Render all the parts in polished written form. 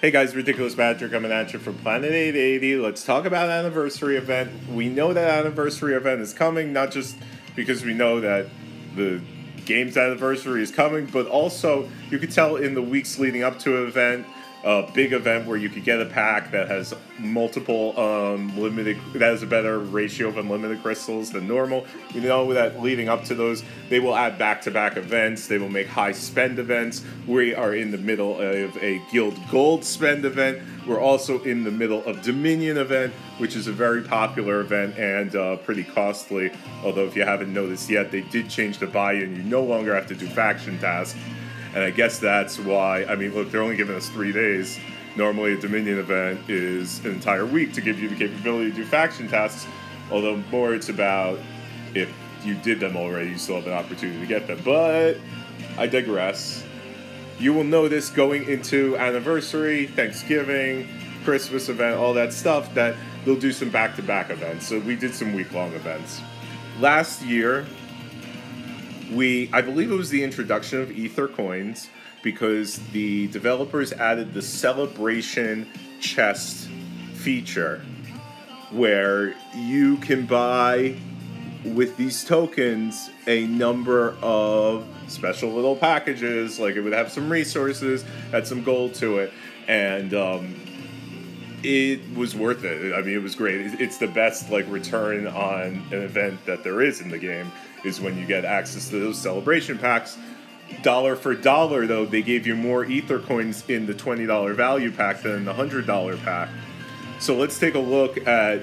Hey guys, Ridiculous Badger coming at you from Planet 880. Let's talk about anniversary event. We know that anniversary event is coming, not just because we know that the game's anniversary is coming, but also you could tell in the weeks leading up to an event, a big event where you could get a pack that has multiple that has a better ratio of unlimited crystals than normal. You know that leading up to those, they will add back-to-back events. They will make high spend events. We are in the middle of a Guild Gold spend event. We're also in the middle of Dominion event, which is a very popular event and pretty costly. Although if you haven't noticed yet, they did change the buy-in. You no longer have to do faction tasks. And I guess that's why, I mean, look, they're only giving us 3 days. Normally a Dominion event is an entire week to give you the capability to do faction tasks. Although more it's about if you did them already, you still have an opportunity to get them. But I digress. You will notice going into anniversary, Thanksgiving, Christmas event, all that stuff, that they'll do some back-to-back events. So we did some week-long events. Last year, I believe it was the introduction of Ether coins because the developers added the celebration chest feature where you can buy with these tokens a number of special little packages. Like it would have some resources, had some gold to it, and it was worth it. I mean, it was great. It's the best return on an event that there is in the game is when you get access to those celebration packs. Dollar for dollar, though, they gave you more Ether coins in the $20 value pack than the $100 pack. So let's take a look at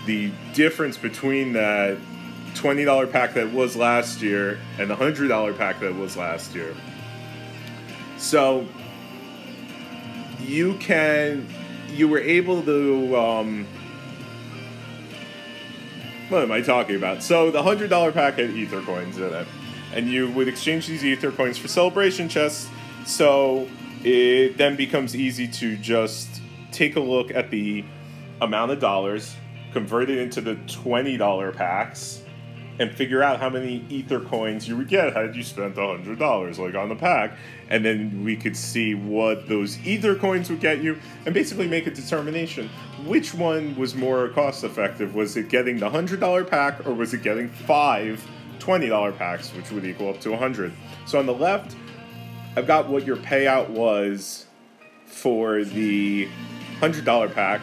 the difference between that $20 pack that was last year and the $100 pack that was last year. So you were able to what am I talking about? So the $100 pack had Ether coins in it, and you would exchange these Ether coins for celebration chests. So it then becomes easy to just take a look at the amount of dollars, convert it into the $20 packs, and figure out how many Ether coins you would get had you spent $100 on the pack. And then we could see what those Ether coins would get you and basically make a determination. Which one was more cost effective? Was it getting the $100 pack or was it getting 5 $20 packs, which would equal up to 100? So on the left, I've got what your payout was for the $100 pack.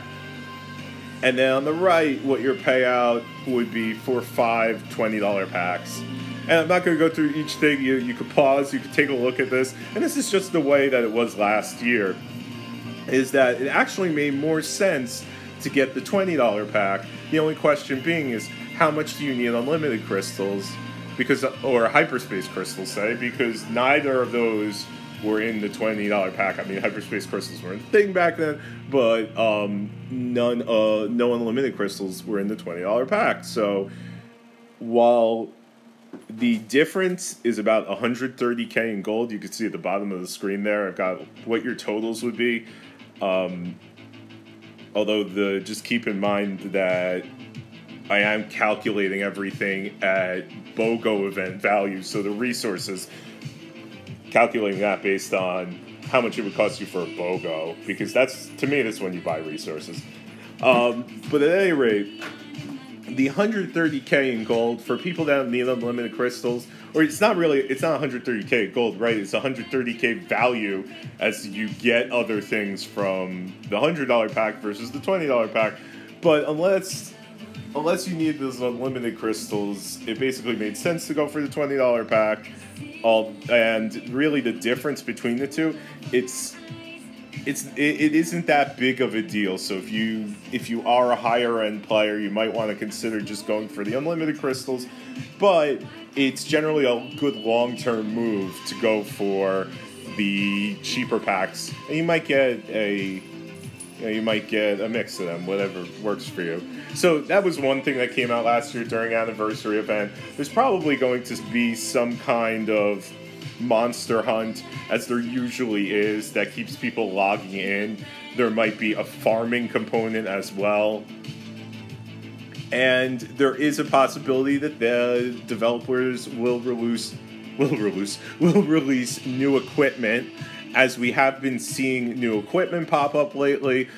And then on the right, what your payout would be for 5 $20 packs. And I'm not going to go through each thing. You could pause, you could take a look at this. And this is just the way that it was last year. Is that it actually made more sense to get the $20 pack. The only question being is, how much do you need unlimited crystals? Or hyperspace crystals, say, because neither of those were in the $20 pack. I mean, hyperspace crystals were a thing back then, but no unlimited crystals were in the $20 pack. So while the difference is about 130k in gold, you can see at the bottom of the screen there, I've got what your totals would be. Although just keep in mind that I am calculating everything at BOGO event value, so the resources, calculating that based on how much it would cost you for a BOGO, because to me, that's when you buy resources. But at any rate, the 130k in gold, for people that need unlimited crystals, or it's not 130k gold, right? It's 130k value as you get other things from the $100 pack versus the $20 pack. But unless you need those unlimited crystals, it basically made sense to go for the $20 pack. And really the difference between the two, it isn't that big of a deal. So if you are a higher end player, you might want to consider just going for the unlimited crystals. But it's generally a good long-term move to go for the cheaper packs, and you might get a mix of them, whatever works for you. So that was one thing that came out last year during anniversary event. There's probably going to be some kind of monster hunt, as there usually is, that keeps people logging in. There might be a farming component as well. And there is a possibility that the developers will release new equipment as we have been seeing new equipment pop up lately,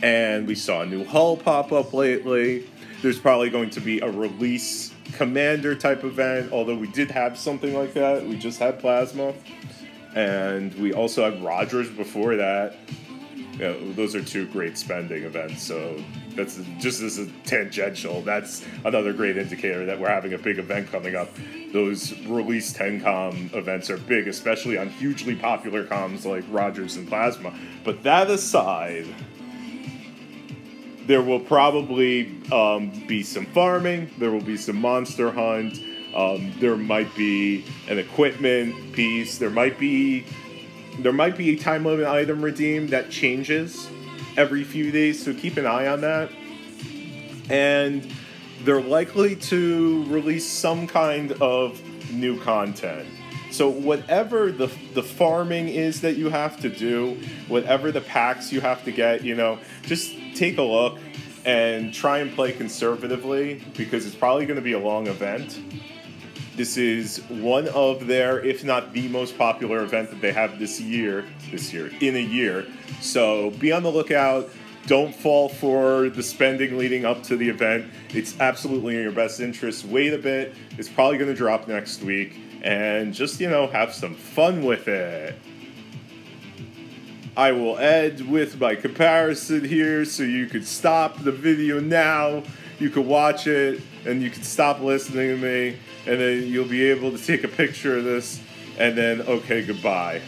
and we saw a new hull pop up lately. There's probably going to be a release commander type event, although we did have something like that. We just had Plasma, and we also had Rogers before that. Those are two great spending events, so that's just as a tangential. That's another great indicator that we're having a big event coming up. Those release 10 com events are big, especially on hugely popular comms like Rogers and Plasma. But that aside, there will probably be some farming, there will be some monster hunt, there might be an equipment piece, there might be a time limit item redeem that changes every few days, so keep an eye on that. And they're likely to release some kind of new content. So whatever the farming is that you have to do, whatever the packs you have to get, just take a look and try and play conservatively, because it's probably going to be a long event. This is one of their, if not the most popular event that they have this year, in a year. So be on the lookout. Don't fall for the spending leading up to the event. It's absolutely in your best interest. Wait a bit. It's probably going to drop next week. And just, have some fun with it. I will end with my comparison here, so you could stop the video now. You could watch it, and you could stop listening to me. And then you'll be able to take a picture of this, and then, okay, goodbye.